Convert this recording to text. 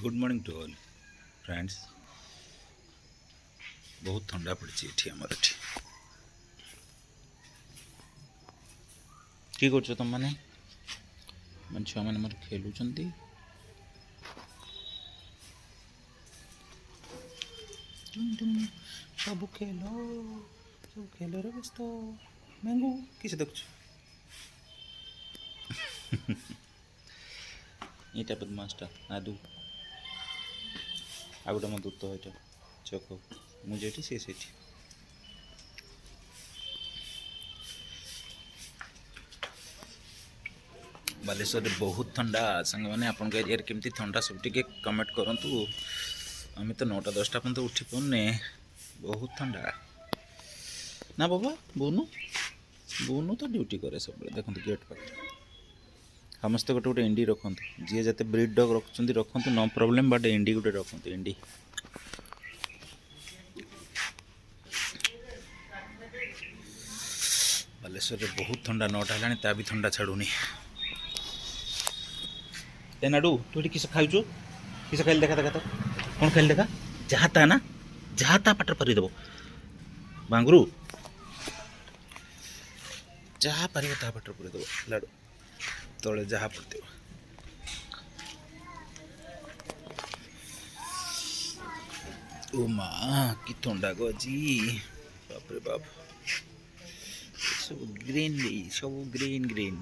Good morning to all friends. बहुत ठंडा पड़ी ये आमर ये कि कर तुम मैंने छुआ मैंने मोर खेलुं सब खेल रे व्यस्त मैंगू किस देख ये बदमाशटा आदू आ गोटे मो दूत ये चक मुझे सी से बालेश्वर बहुत ठंडा सांग मैंने आपन एरिया केमती ठंडा सब टे कमेंट करूँ। आम तो 9टा 10टा पर्यंत उठी पाने बहुत ठंडा ना बाबा बोनू बोनू तो ड्यूटी करे सब देखो गेट पाखे समस्त गोटे गोटे इंडी रखु जी जिते ब्रिड डग रखुच्च रखु नो प्रोब्लेम बट इंडी गोटे रखु इंडी बालेश्वर बहुत ठंडा 9टा है भी ठंडा छाड़ूनी। ए नाडू तू ये किस खाऊ किस खाई देखा देखा तो कौन खाई देखा जहाता ना जहाता पाटर परिदेव बांगरू जहाँ पार ता पाटर परिदेव लाडू तले जहाँ पड़े ओ माँ कि ठंडा गजी बाप रे बाप सब ग्रीन सब ग्रीन ग्रीन